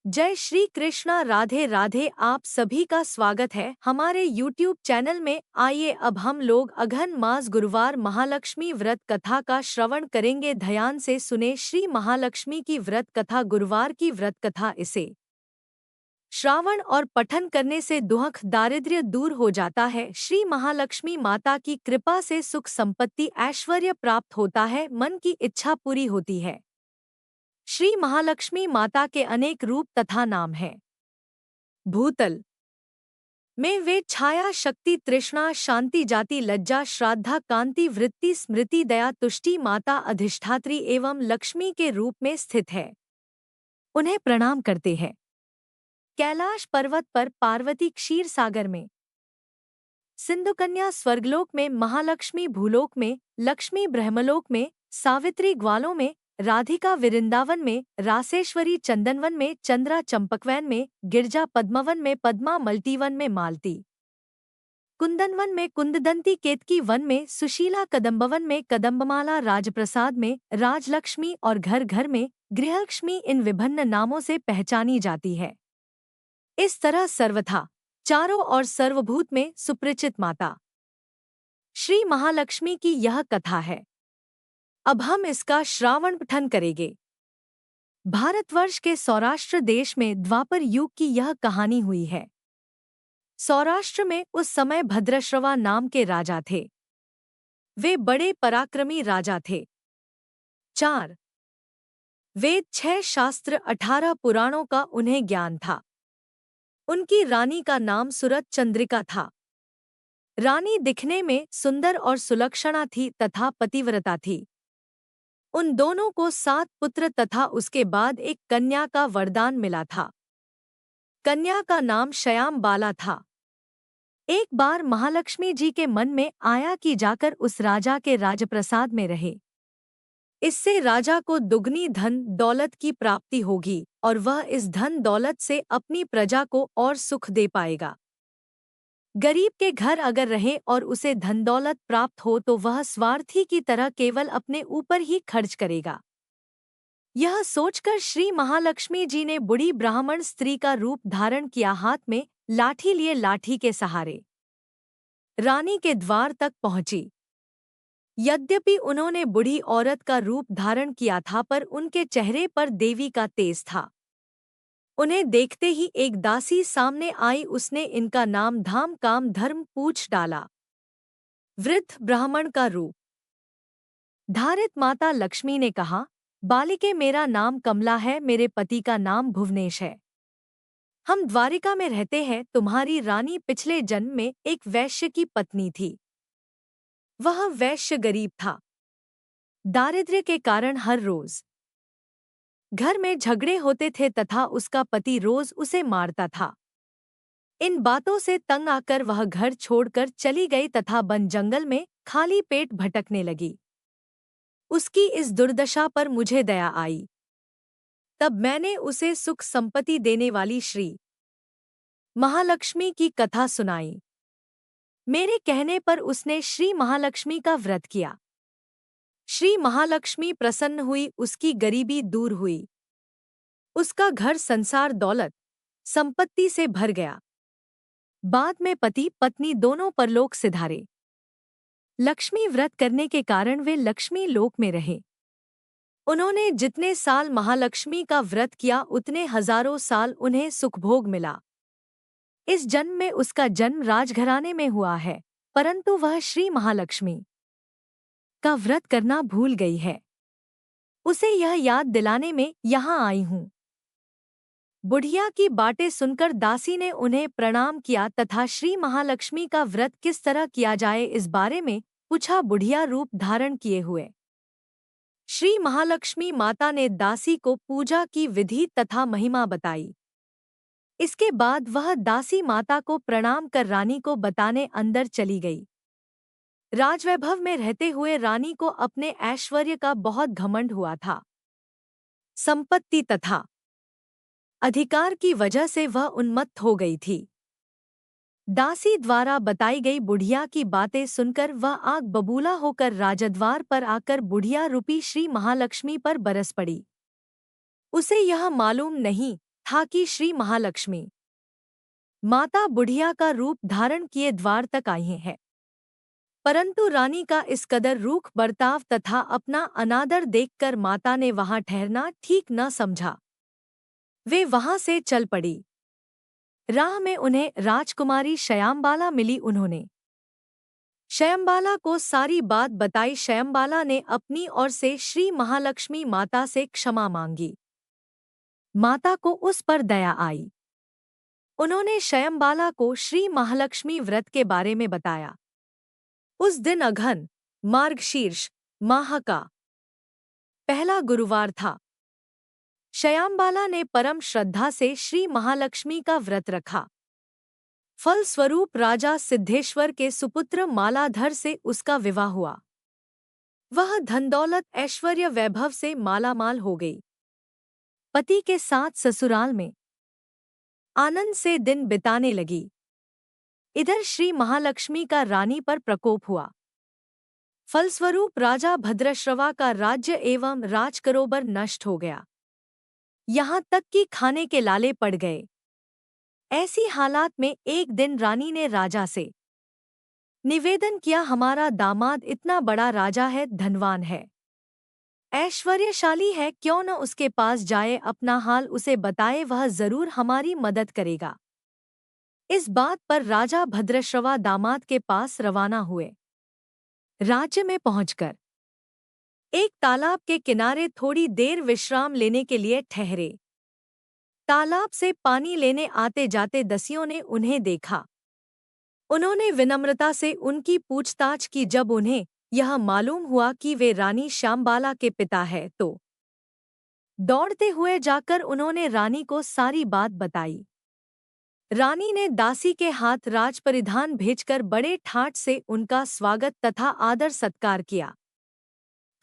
जय श्री कृष्णा। राधे राधे। आप सभी का स्वागत है हमारे YouTube चैनल में। आइए अब हम लोग अघन मास गुरुवार महालक्ष्मी व्रत कथा का श्रवण करेंगे। ध्यान से सुने। श्री महालक्ष्मी की व्रत कथा। गुरुवार की व्रत कथा। इसे श्रावण और पठन करने से दुख दारिद्र्य दूर हो जाता है। श्री महालक्ष्मी माता की कृपा से सुख संपत्ति ऐश्वर्य प्राप्त होता है। मन की इच्छा पूरी होती है। श्री महालक्ष्मी माता के अनेक रूप तथा नाम हैं। भूतल में वे छाया, शक्ति, तृष्णा, शांति, जाति, लज्जा, श्राद्धा, कांति, वृत्ति, स्मृति, दया, तुष्टि, माता, अधिष्ठात्री एवं लक्ष्मी के रूप में स्थित है। उन्हें प्रणाम करते हैं। कैलाश पर्वत पर, पार्वती क्षीर सागर में, सिंधुकन्या स्वर्गलोक में, महालक्ष्मी भूलोक में, लक्ष्मी ब्रह्मलोक में, सावित्री ग्वालों में, राधिका वृंदावन में, रासेश्वरी चंदनवन में, चंद्रा चंपकवन में, गिरजा पद्मवन में, पद्मा मल्टीवन में, मालती कुंदनवन में, कुंददंती केतकी वन में, सुशीला कदम्बवन में, कदम्बमाला राजप्रसाद में, राजलक्ष्मी और घर घर में, गृहलक्ष्मी इन विभिन्न नामों से पहचानी जाती है। इस तरह सर्वथा चारों और सर्वभूत में सुपरिचित माता श्री महालक्ष्मी की यह कथा है। अब हम इसका श्रावण पठन करेंगे। भारतवर्ष के सौराष्ट्र देश में द्वापर युग की यह कहानी हुई है। सौराष्ट्र में उस समय भद्रश्रवा नाम के राजा थे। वे बड़े पराक्रमी राजा थे। 4 वेद, 6 शास्त्र, 18 पुराणों का उन्हें ज्ञान था। उनकी रानी का नाम सुरत चंद्रिका था। रानी दिखने में सुंदर और सुलक्षणा थी तथा पतिव्रता थी। उन दोनों को 7 पुत्र तथा उसके बाद एक कन्या का वरदान मिला था। कन्या का नाम श्याम बाला था। एक बार महालक्ष्मी जी के मन में आया कि जाकर उस राजा के राजप्रसाद में रहे। इससे राजा को दुगनी धन दौलत की प्राप्ति होगी और वह इस धन दौलत से अपनी प्रजा को और सुख दे पाएगा। गरीब के घर अगर रहे और उसे धन दौलत प्राप्त हो तो वह स्वार्थी की तरह केवल अपने ऊपर ही खर्च करेगा। यह सोचकर श्री महालक्ष्मी जी ने बूढ़ी ब्राह्मण स्त्री का रूप धारण किया। हाथ में लाठी लिए लाठी के सहारे रानी के द्वार तक पहुंची। यद्यपि उन्होंने बूढ़ी औरत का रूप धारण किया था पर उनके चेहरे पर देवी का तेज था। उन्हें देखते ही एक दासी सामने आई। उसने इनका नाम धाम काम धर्म पूछ डाला। वृद्ध ब्राह्मण का रूप धारित माता लक्ष्मी ने कहा, बालिके, मेरा नाम कमला है, मेरे पति का नाम भुवनेश है। हम द्वारिका में रहते हैं। तुम्हारी रानी पिछले जन्म में एक वैश्य की पत्नी थी। वह वैश्य गरीब था। दारिद्र्य के कारण हर रोज घर में झगड़े होते थे तथा उसका पति रोज उसे मारता था। इन बातों से तंग आकर वह घर छोड़कर चली गई तथा वन जंगल में खाली पेट भटकने लगी। उसकी इस दुर्दशा पर मुझे दया आई। तब मैंने उसे सुख संपत्ति देने वाली श्री महालक्ष्मी की कथा सुनाई। मेरे कहने पर उसने श्री महालक्ष्मी का व्रत किया। श्री महालक्ष्मी प्रसन्न हुई, उसकी गरीबी दूर हुई। उसका घर संसार दौलत संपत्ति से भर गया। बाद में पति पत्नी दोनों परलोक सिधारे। लक्ष्मी व्रत करने के कारण वे लक्ष्मी लोक में रहे। उन्होंने जितने साल महालक्ष्मी का व्रत किया उतने हजारों साल उन्हें सुखभोग मिला। इस जन्म में उसका जन्म राजघराने में हुआ है, परंतु वह श्री महालक्ष्मी का व्रत करना भूल गई है। उसे यह याद दिलाने में यहाँ आई हूँ। बुढ़िया की बातें सुनकर दासी ने उन्हें प्रणाम किया तथा श्री महालक्ष्मी का व्रत किस तरह किया जाए इस बारे में पूछा। बुढ़िया रूप धारण किए हुए श्री महालक्ष्मी माता ने दासी को पूजा की विधि तथा महिमा बताई। इसके बाद वह दासी माता को प्रणाम कर रानी को बताने अंदर चली गई। राजवैभव में रहते हुए रानी को अपने ऐश्वर्य का बहुत घमंड हुआ था। संपत्ति तथा अधिकार की वजह से वह उन्मत्त हो गई थी। दासी द्वारा बताई गई बुढ़िया की बातें सुनकर वह आग बबूला होकर राजद्वार पर आकर बुढ़िया रूपी श्री महालक्ष्मी पर बरस पड़ी। उसे यह मालूम नहीं था कि श्री महालक्ष्मी माता बुढ़िया का रूप धारण किए द्वार तक आई हैं। परंतु रानी का इस कदर रूख बर्ताव तथा अपना अनादर देखकर माता ने वहां ठहरना ठीक न समझा। वे वहां से चल पड़ी। राह में उन्हें राजकुमारी शयांबाला मिली। उन्होंने शयांबाला को सारी बात बताई। शयांबाला ने अपनी ओर से श्री महालक्ष्मी माता से क्षमा मांगी। माता को उस पर दया आई। उन्होंने शयांबाला को श्री महालक्ष्मी व्रत के बारे में बताया। उस दिन अघन मार्गशीर्ष माह का पहला गुरुवार था। शयांबाला ने परम श्रद्धा से श्री महालक्ष्मी का व्रत रखा। फलस्वरूप राजा सिद्धेश्वर के सुपुत्र मालाधर से उसका विवाह हुआ। वह धनदौलत ऐश्वर्य वैभव से मालामाल हो गई। पति के साथ ससुराल में आनंद से दिन बिताने लगी। इधर श्री महालक्ष्मी का रानी पर प्रकोप हुआ। फलस्वरूप राजा भद्रश्रवा का राज्य एवं राजकरोबर नष्ट हो गया। यहाँ तक कि खाने के लाले पड़ गए। ऐसी हालात में एक दिन रानी ने राजा से निवेदन किया, हमारा दामाद इतना बड़ा राजा है, धनवान है, ऐश्वर्यशाली है, क्यों न उसके पास जाए, अपना हाल उसे बताए, वह जरूर हमारी मदद करेगा। इस बात पर राजा भद्रश्रवा दामाद के पास रवाना हुए। राज्य में पहुंचकर एक तालाब के किनारे थोड़ी देर विश्राम लेने के लिए ठहरे। तालाब से पानी लेने आते जाते दसियों ने उन्हें देखा। उन्होंने विनम्रता से उनकी पूछताछ की। जब उन्हें यह मालूम हुआ कि वे रानी श्यामबाला के पिता हैं, तो दौड़ते हुए जाकर उन्होंने रानी को सारी बात बताई। रानी ने दासी के हाथ राजपरिधान भेजकर बड़े ठाट से उनका स्वागत तथा आदर सत्कार किया,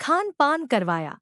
खान पान करवाया।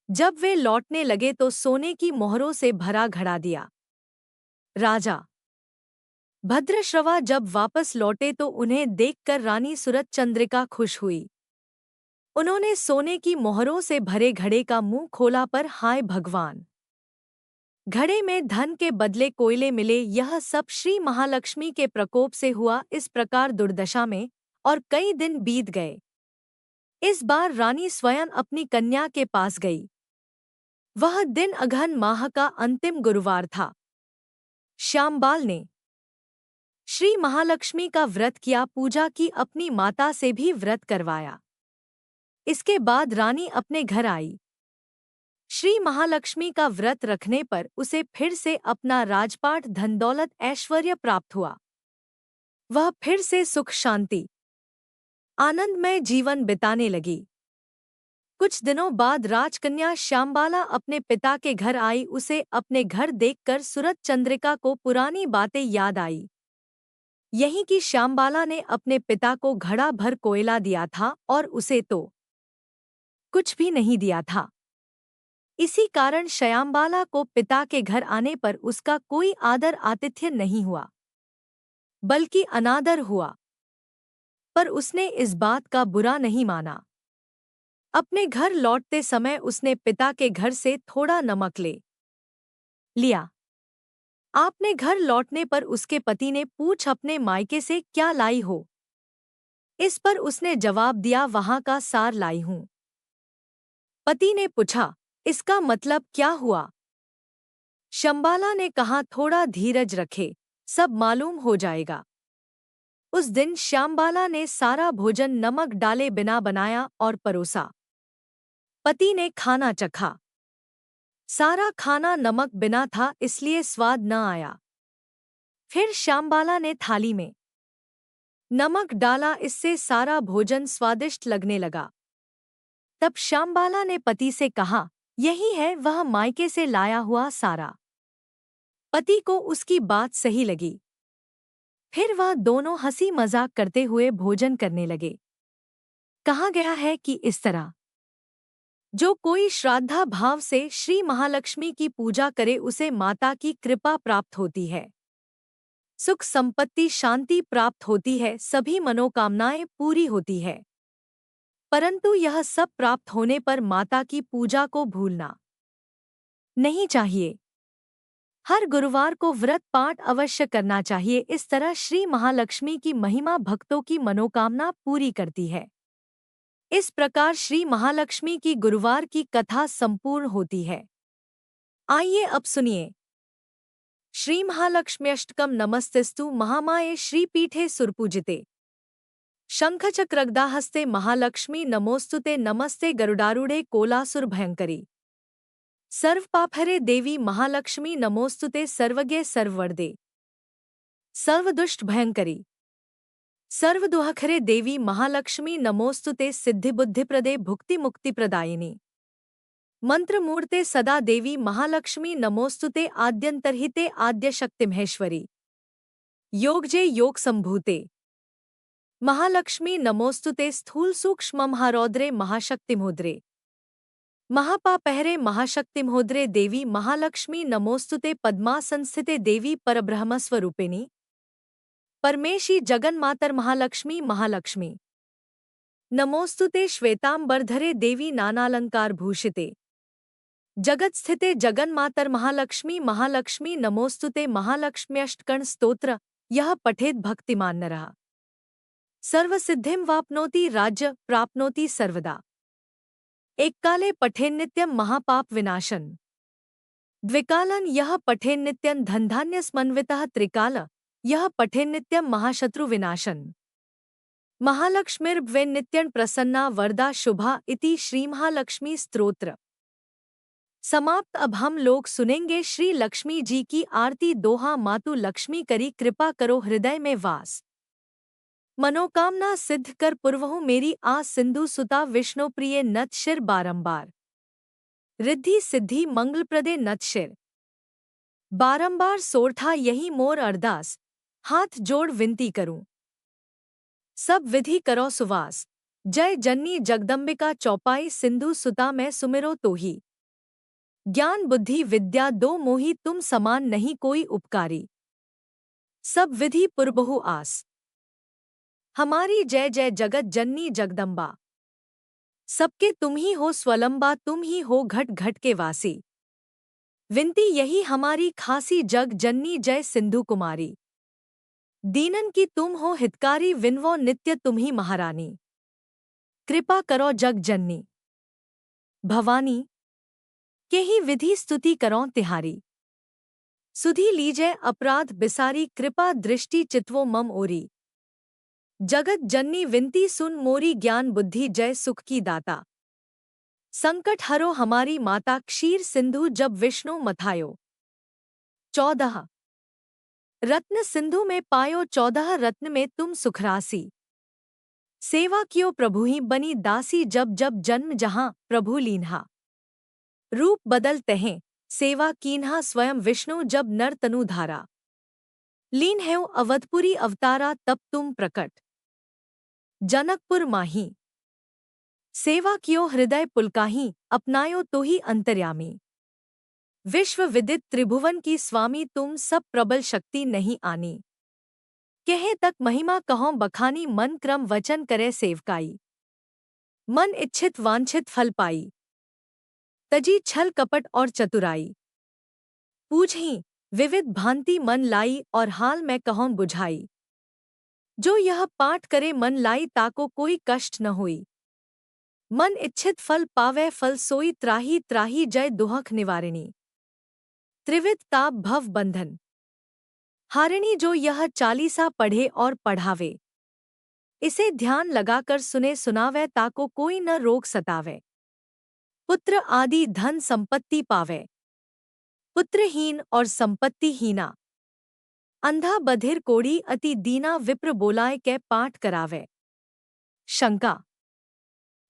जब वे लौटने लगे तो सोने की मोहरों से भरा घड़ा दिया। राजा भद्रश्रवा जब वापस लौटे तो उन्हें देखकर रानी सूरत चंद्रिका खुश हुई। उन्होंने सोने की मोहरों से भरे घड़े का मुंह खोला, पर हाय भगवान, घड़े में धन के बदले कोयले मिले। यह सब श्री महालक्ष्मी के प्रकोप से हुआ। इस प्रकार दुर्दशा में और कई दिन बीत गए। इस बार रानी स्वयं अपनी कन्या के पास गई। वह दिन अघन माह का अंतिम गुरुवार था। श्यामबाल ने श्री महालक्ष्मी का व्रत किया, पूजा की, अपनी माता से भी व्रत करवाया। इसके बाद रानी अपने घर आई। श्री महालक्ष्मी का व्रत रखने पर उसे फिर से अपना राजपाट, धन दौलत, ऐश्वर्य प्राप्त हुआ। वह फिर से सुख शांति आनंदमय जीवन बिताने लगी। कुछ दिनों बाद राजकन्या श्यामबाला अपने पिता के घर आई। उसे अपने घर देखकर सूरत चंद्रिका को पुरानी बातें याद आई। यही कि श्यामबाला ने अपने पिता को घड़ा भर कोयला दिया था और उसे तो कुछ भी नहीं दिया था। इसी कारण श्यामबाला को पिता के घर आने पर उसका कोई आदर आतिथ्य नहीं हुआ, बल्कि अनादर हुआ। पर उसने इस बात का बुरा नहीं माना। अपने घर लौटते समय उसने पिता के घर से थोड़ा नमक ले लिया। आपने घर लौटने पर उसके पति ने पूछ, अपने मायके से क्या लाई हो? इस पर उसने जवाब दिया, वहां का सार लाई हूं। पति ने पूछा, इसका मतलब क्या हुआ? श्यामबाला ने कहा, थोड़ा धीरज रखे, सब मालूम हो जाएगा। उस दिन श्यामबाला ने सारा भोजन नमक डाले बिना बनाया और परोसा। पति ने खाना चखा। सारा खाना नमक बिना था, इसलिए स्वाद न आया। फिर श्यामबाला ने थाली में नमक डाला, इससे सारा भोजन स्वादिष्ट लगने लगा। तब श्यामबाला ने पति से कहा, यही है वह मायके से लाया हुआ सारा। पति को उसकी बात सही लगी। फिर वह दोनों हंसी मजाक करते हुए भोजन करने लगे। कहा गया है कि इस तरह जो कोई श्रद्धा भाव से श्री महालक्ष्मी की पूजा करे, उसे माता की कृपा प्राप्त होती है, सुख संपत्ति शांति प्राप्त होती है, सभी मनोकामनाएं पूरी होती है। परंतु यह सब प्राप्त होने पर माता की पूजा को भूलना नहीं चाहिए। हर गुरुवार को व्रत पाठ अवश्य करना चाहिए। इस तरह श्री महालक्ष्मी की महिमा भक्तों की मनोकामना पूरी करती है। इस प्रकार श्री महालक्ष्मी की गुरुवार की कथा संपूर्ण होती है। आइए अब सुनिए श्री महालक्ष्म्यष्टकम। नमस्तेस्तु महामाये श्रीपीठे सुरपूजिते शंखचक्रगदाहस्ते महालक्ष्मी नमोस्तुते। नमस्ते गरुडारूढ़े कोलासुर भयंकरी सर्वपापहरे देवी महालक्ष्मी नमोस्तुते। सर्वज्ञ सर्ववरदे सर्वदुष्ट भयंकरी सर्वदुःखहरे देवी महालक्ष्मी नमोस्तुते। सिद्धिबुद्धिप्रदे भुक्ति मुक्तिप्रदायिनी मंत्रमूर्ते सदा देवी महालक्ष्मी नमोस्तुते। आद्यंतर्हिते आद्यशक्तिमहेश्वरी योगजे योग संभूते महालक्ष्मी नमोस्तुते। स्थूल सूक्ष्ममहारौद्रे महाशक्तिमहोद्रे महापापहरे महाशक्तिमहोद्रे देवी महालक्ष्मी नमोस्तुते। पद्मासनस्थिते देवी परब्रह्मस्वरूपिणी परमेशी जगन्मातर महालक्ष्मी महालक्ष्मी नमोस्तुते। श्वेतांबरधरे देवी नानालंकार भूषिते जगत्स्थिते जगन्मातर महालक्ष्मी महालक्ष्मी नमोस्तुते। महालक्ष्म्यष्टकण स्तोत्र यह पठेत भक्तिमान नरः सर्वसिद्धिं वाप्नोति राज्य प्राप्नोति सर्वदा। एककाले पठेन्नित्यं महापाप विनाशन द्विकालन यह पठेन्नित्यं धनधान्यसमन्वितः। त्रिकाल यह पठेन्नित्यं महाशत्रु विनाशन महालक्ष्मीर्भवेन्नित्यं प्रसन्ना वरदा शुभा इति श्रीमहालक्ष्मी स्तोत्र समाप्त। अब हम लोग सुनेंगे श्री लक्ष्मी जी की आरती। दोहा मातु लक्ष्मी करी कृपा करो हृदय में वास मनोकामना सिद्ध कर पुरवहु मेरी आस सिंधु सुता विष्णु प्रिय नत शिर बारंबार रिद्धि सिद्धि मंगलप्रदे नत शिर बारंबार सोरठा यही मोर अरदास हाथ जोड़ विनती करूं सब विधि करो सुवास जय जननी जगदम्बिका चौपाई सिंधु सुता मैं सुमिरो तोही ज्ञान बुद्धि विद्या दो मोही तुम समान नहीं कोई उपकारी सब विधि पुरबहु आस हमारी जय जय जगत जननी जगदम्बा सबके तुम ही हो स्वलंबा तुम ही हो घट घट के वासी विनती यही हमारी खासी जग जननी जय सिंधु कुमारी दीनन की तुम हो हितकारी विनवो नित्य तुम ही महारानी कृपा करो जग जननी भवानी के ही विधि स्तुति करो तिहारी सुधी लीजय अपराध बिसारी कृपा दृष्टि चितवो मम ओरी जगत जननी विनती सुन मोरी ज्ञान बुद्धि जय सुख की दाता संकट हरो हमारी माता क्षीर सिंधु जब विष्णु मथायो 14 रत्न सिंधु में पायो 14 रत्न में तुम सुखरासी सेवा कियो प्रभु ही बनी दासी जब जब जन्म जहां प्रभु लीन्हा रूप बदल तहें सेवा कीन्हा स्वयं विष्णु जब नर तनु धारा लीन है अवधपुरी अवतारा तब तुम प्रकट जनकपुर माही सेवा कियो हृदय पुलकाही अपनायो तो ही अंतर्यामी विश्व विदित त्रिभुवन की स्वामी तुम सब प्रबल शक्ति नहीं आनी कहे तक महिमा कहो बखानी मन क्रम वचन करे सेवकाई मन इच्छित वांछित फल पाई तजी छल कपट और चतुराई पूछही विविध भांति मन लाई और हाल मैं कहूं बुझाई जो यह पाठ करे मन लाई ताको कोई कष्ट न होई मन इच्छित फल पावै फल सोई त्राही त्राही जय दुहख निवारिणी त्रिविध ताप भव बंधन हारिणी जो यह चालीसा पढ़े और पढ़ावे इसे ध्यान लगाकर सुने सुनावे ताको कोई न रोग सतावे पुत्र आदि धन संपत्ति पावे पुत्रहीन और संपत्तिहीना अंधा बधिर कोढ़ी अति दीना विप्र बोलाए के पाठ करावे शंका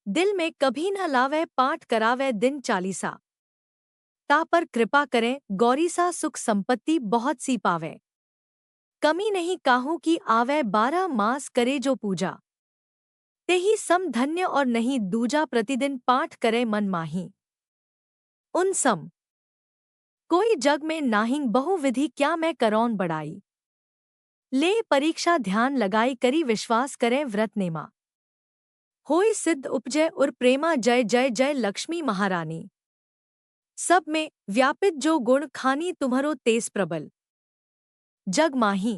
दिल में कभी न लावे पाठ करावे दिन चालीसा ता पर कृपा करें गौरीसा सुख संपत्ति बहुत सी पावे कमी नहीं काहू की आवे 12 मास करे जो पूजा तेही सम धन्य और नहीं दूजा प्रतिदिन पाठ करे मन माही उन सम कोई जग में नाहिंग बहुविधि क्या मैं करौन बढ़ाई ले परीक्षा ध्यान लगाई करी विश्वास करें व्रत नेमा होई सिद्ध उपजय उर प्रेमा जय जय जय लक्ष्मी महारानी सब में व्यापित जो गुण खानी तुम्हरो तेज प्रबल। जग माही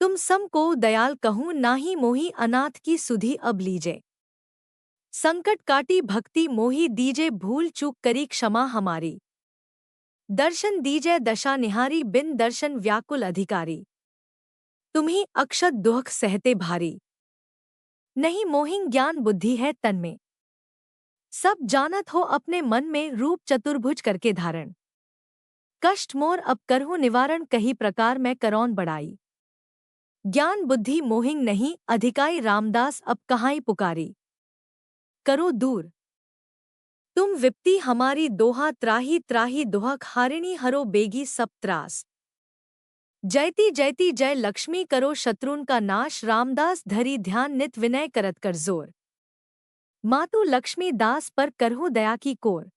तुम सम को दयाल कहूँ नाही मोही अनाथ की सुधि अब लीजे। संकट काटी भक्ति मोही दीजे भूल चूक करी क्षमा हमारी। दर्शन दीजे दशा निहारी बिन दर्शन व्याकुल अधिकारी। तुम्ही अक्षत दुख सहते भारी। नहीं मोहिं ज्ञान बुद्धि है तन में। सब जानत हो अपने मन में रूप चतुर्भुज करके धारण। कष्ट मोर अब करहूँ निवारण कही प्रकार मैं करौन बढ़ाई। ज्ञान बुद्धि मोहिंग नहीं अधिकाई रामदास अब कहाई पुकारी। करो दूर तुम विपत्ति हमारी दोहा त्राही त्राही दोहक हारिणी हरो बेगी सब त्रास। जयति जयति जय लक्ष्मी करो शत्रुन का नाश रामदास धरी ध्यान नित विनय करत कर जोर। मातु लक्ष्मी दास पर करहु दया की कोर।